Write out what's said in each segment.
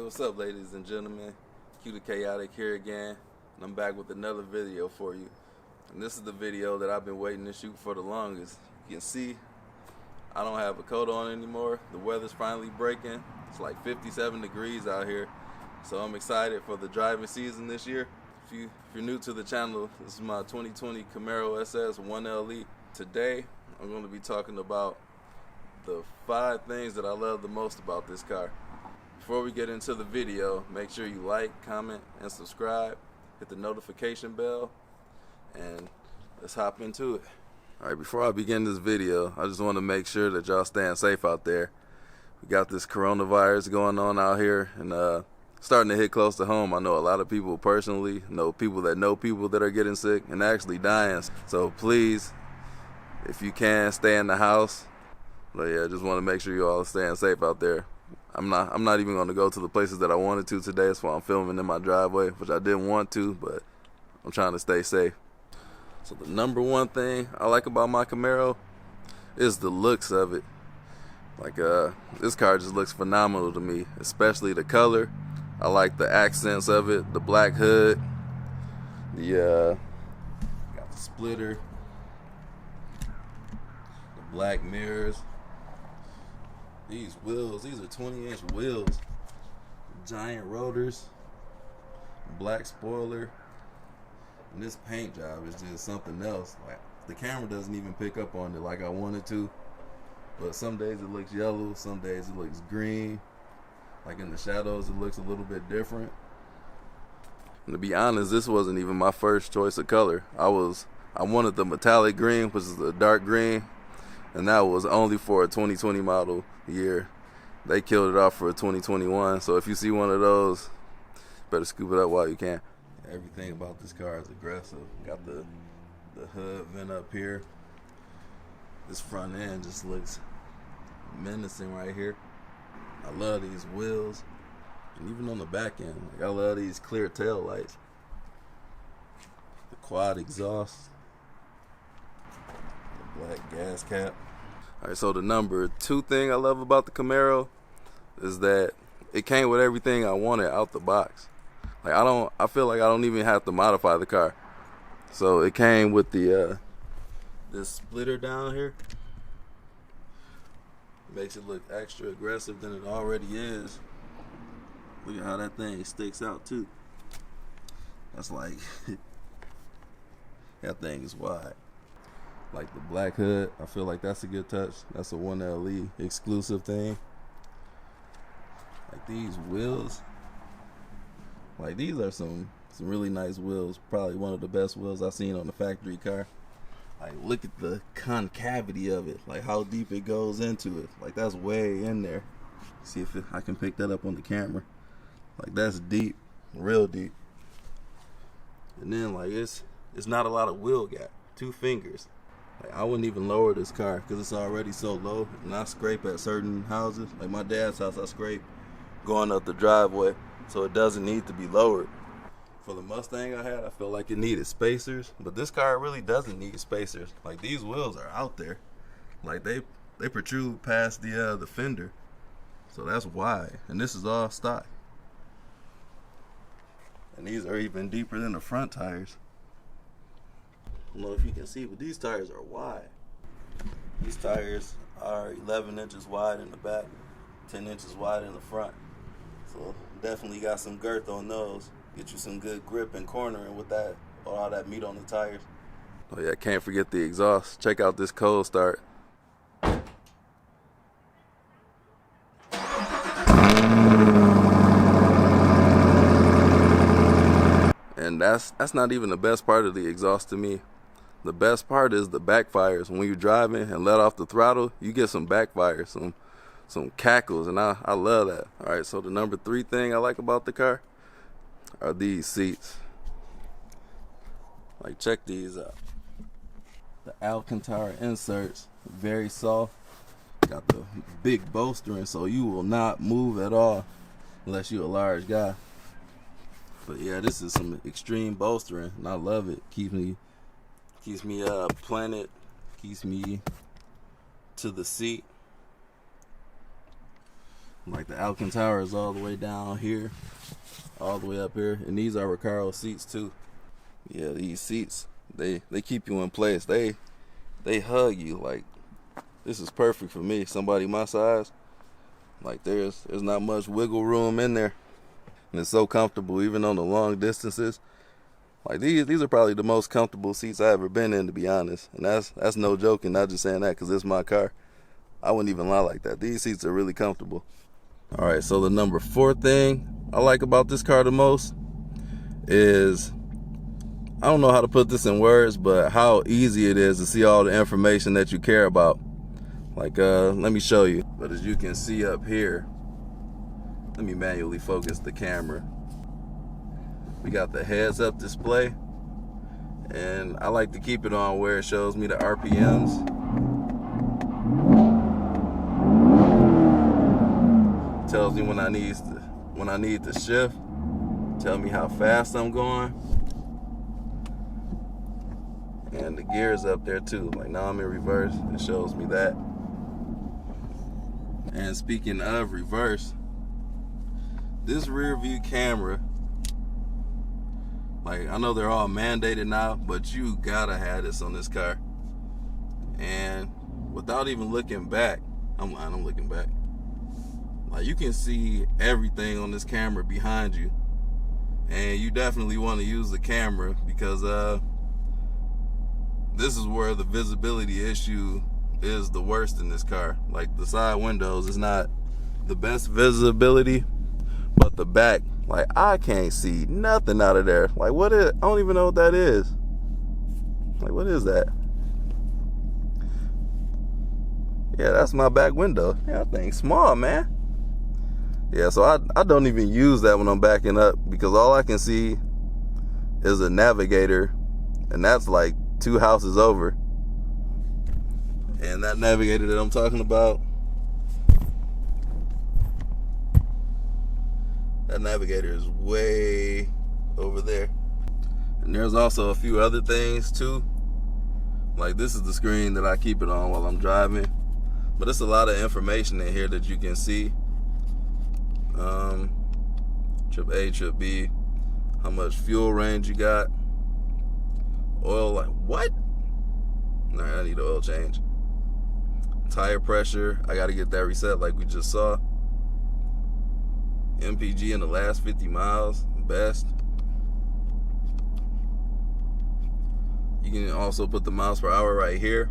What's up, ladies and gentlemen? Q the Chaotic here again, and I'm back with another video for you. And this is the video that I've been waiting to shoot for the longest. You can see I don't have a coat on anymore. The weather's finally breaking. It's like 57 degrees out here, so I'm excited for the driving season this year. If you're new to the channel, this is my 2020 Camaro SS 1LE. Today I'm going to be talking about the 5 things that I love the most about this car. Before we get into the video, make sure you like, comment, and subscribe. Hit the notification bell, and let's hop into it. Alright, before I begin this video, I just want to make sure that y'all staying safe out there. We got this coronavirus going on out here, and starting to hit close to home. I know a lot of people personally, know people that are getting sick and actually dying. So please, if you can, stay in the house. But yeah, just want to make sure you all are staying safe out there. I'm not even going to go to the places that I wanted to today. That's why I'm filming in my driveway, which I didn't want to, but I'm trying to stay safe. So the number one thing I like about my Camaro is the looks of it. Like this car just looks phenomenal to me, especially the color. I like the accents of it, the black hood, got the splitter, the black mirrors. These wheels, these are 20-inch wheels, giant rotors, black spoiler, and this paint job is just something else. Like, the camera doesn't even pick up on it like I wanted to, but some days it looks yellow, some days it looks green. Like in the shadows it looks a little bit different. And to be honest, this wasn't even my first choice of color. I wanted the metallic green, which is the dark green, and that was only for a 2020 model year. They killed it off for a 2021, so if you see one of those, better scoop it up while you can. Everything about this car is aggressive. Got the hood vent up here. This front end just looks menacing right here. I love these wheels, and even on the back end, like, I love these clear tail lights. The quad exhaust, the black gas cap. Alright, so the number 2 thing I love about the Camaro is that it came with everything I wanted out the box. Like I feel like I don't even have to modify the car. So it came with the this splitter down here. Makes it look extra aggressive than it already is. Look at how that thing sticks out too. That's like that thing is wide. Like the black hood, I feel like that's a good touch. That's a 1LE exclusive thing. Like these wheels, like these are some really nice wheels. Probably one of the best wheels I've seen on a factory car. Like, look at the concavity of it, like how deep it goes into it. Like, that's way in there. See if I can pick that up on the camera. Like, that's deep, real deep. And then, like, it's not a lot of wheel gap. 2 fingers. Like, I wouldn't even lower this car because it's already so low. And I scrape at certain houses. Like my dad's house, I scrape going up the driveway, so it doesn't need to be lowered. For the Mustang I had, I felt like it needed spacers, but this car really doesn't need spacers. Like, these wheels are out there. Like, they protrude past the fender, so that's why. And this is all stock. And these are even deeper than the front tires. I don't know if you can see, but these tires are wide. These tires are 11 inches wide in the back, 10 inches wide in the front. So definitely got some girth on those. Get you some good grip and cornering with that, all that meat on the tires. Oh yeah, can't forget the exhaust. Check out this cold start. And that's not even the best part of the exhaust to me. The best part is the backfires. When you're driving and let off the throttle, you get some backfires, some cackles, and I love that. All right, so the number 3 thing I like about the car are these seats. Like, check these out. The Alcantara inserts, very soft. Got the big bolstering, so you will not move at all unless you're a large guy. But yeah, this is some extreme bolstering, and I love it. Keeps me planted, keeps me to the seat. Like the Alcantara is all the way down here, all the way up here, and these are Recaro seats too. Yeah, these seats, they keep you in place. They hug you. Like, this is perfect for me, somebody my size. Like, there's not much wiggle room in there, and it's so comfortable even on the long distances. Like, these are probably the most comfortable seats I've ever been in, to be honest. And that's no joking, not just saying that because it's my car. I wouldn't even lie like that. These seats are really comfortable. All right, so the number 4 thing I like about this car the most is, I don't know how to put this in words, but how easy it is to see all the information that you care about. Like, let me show you. But as you can see up here, let me manually focus the camera. We got the heads-up display, and I like to keep it on where it shows me the RPMs. Tells me when I need to shift. Tell me how fast I'm going. And the gears up there too. Like, now I'm in reverse. It shows me that. And speaking of reverse, this rear view camera, like, I know they're all mandated now, but you gotta have this on this car. And without even looking back, I'm looking back. Like, you can see everything on this camera behind you, and you definitely want to use the camera because this is where the visibility issue is the worst in this car. Like, the side windows is not the best visibility, but the back, like, I can't see nothing out of there. Like, I don't even know what that is. Like, what is that? Yeah, that's my back window. Yeah, that thing's small, man. Yeah, so I don't even use that when I'm backing up because all I can see is a navigator, and that's like 2 houses over. And that navigator that I'm talking about, that navigator is way over there. And there's also a few other things too. Like, this is the screen that I keep it on while I'm driving. But it's a lot of information in here that you can see. Trip A, trip B, how much fuel range you got, oil, like, what? Nah, I need an oil change. Tire pressure, I gotta get that reset like we just saw. MPG in the last 50 miles, best. You can also put the miles per hour right here.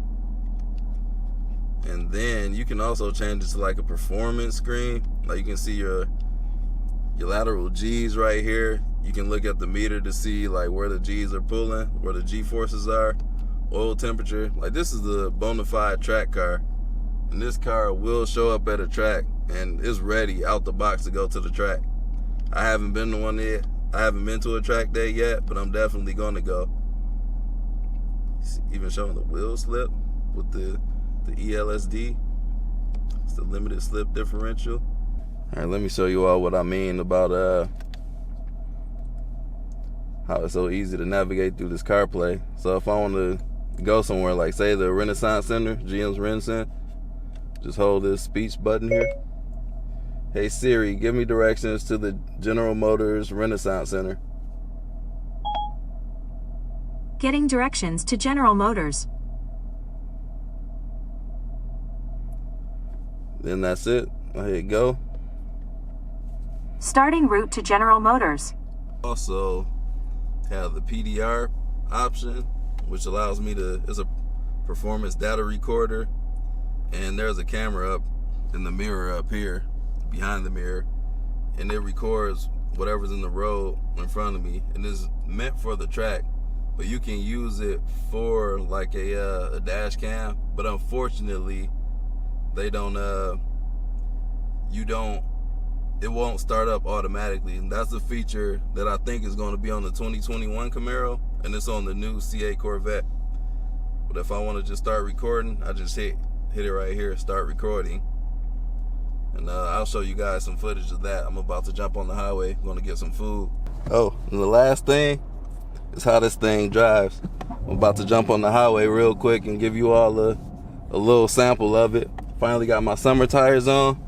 And then you can also change it to like a performance screen. Like, you can see your lateral G's right here. You can look at the meter to see like where the G's are pulling, where the G forces are, oil temperature. Like, this is the bona fide track car. And this car will show up at a track and is ready out the box to go to the track. I haven't been to one yet. I haven't been to a track day yet, but I'm definitely gonna go. It's even showing the wheel slip with the ELSD. It's the limited slip differential. All right, let me show you all what I mean about how it's so easy to navigate through this CarPlay. So if I want to go somewhere, like say the Renaissance Center, GM's Renaissance, just hold this speech button here. Hey Siri, give me directions to the General Motors Renaissance Center. Getting directions to General Motors. Then that's it. I hit go. Starting route to General Motors. Also have the PDR option, which allows me to, it's a performance data recorder, and there's a camera up in the mirror up here, behind the mirror, and it records whatever's in the road in front of me, and it's meant for the track, but you can use it for like a dash cam, but unfortunately they don't it won't start up automatically. And that's a feature that I think is going to be on the 2021 Camaro, and it's on the new C8 Corvette. But if I want to just start recording, I just hit it right here, start recording, and I'll show you guys some footage of that. I'm about to jump on the highway, going to get some food. Oh, and the last thing is how this thing drives. I'm about to jump on the highway real quick and give you all a little sample of it. Finally got my summer tires on.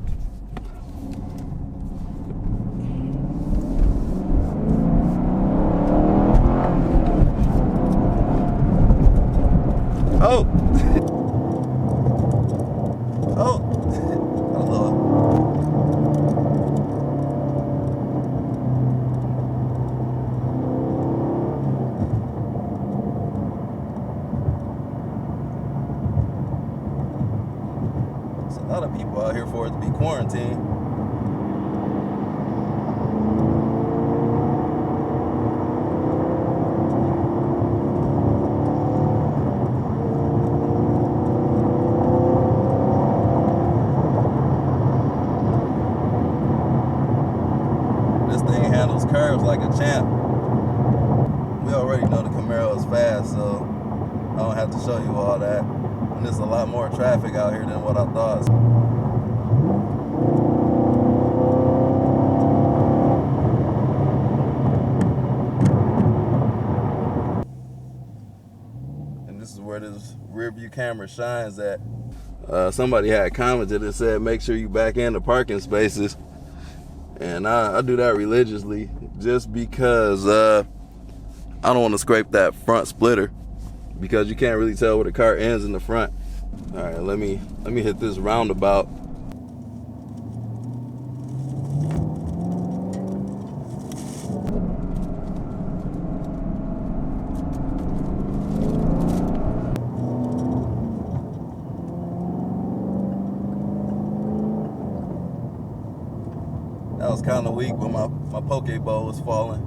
people out here for it to be quarantined. This thing handles curves like a champ. We already know the Camaro is fast, so I don't have to show you all that. And there's a lot more traffic out here than what I thought. And this is where this rear view camera shines at. Somebody had commented and said, make sure you back in the parking spaces. And I do that religiously just because I don't want to scrape that front splitter, because you can't really tell where the car ends in the front. All right, let me hit this roundabout. That was kind of weak, but my poke bowl was falling.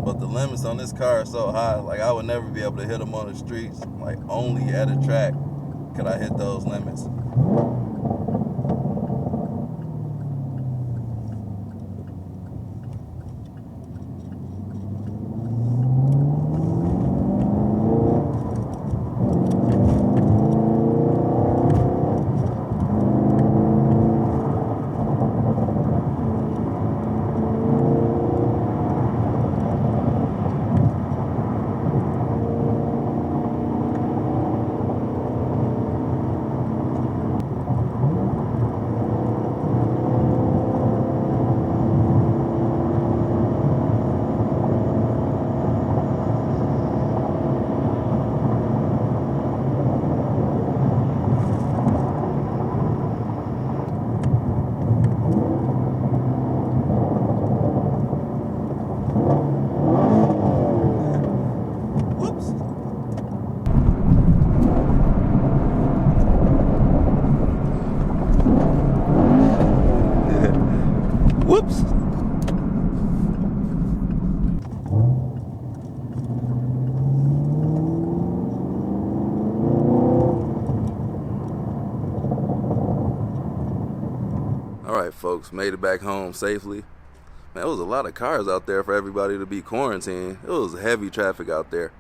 But the limits on this car are so high, like I would never be able to hit them on the streets. Like only at a track could I hit those limits. Whoops. All right, folks, made it back home safely. Man, there was a lot of cars out there for everybody to be quarantined. It was heavy traffic out there.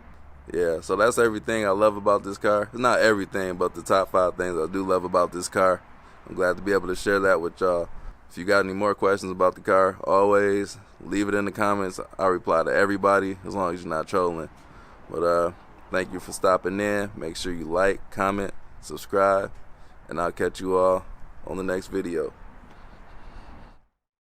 Yeah, so that's everything I love about this car. It's not everything, but the top 5 things I do love about this car. I'm glad to be able to share that with y'all. If you got any more questions about the car, always leave it in the comments. I'll reply to everybody as long as you're not trolling. But thank you for stopping in. Make sure you like, comment, subscribe, and I'll catch you all on the next video.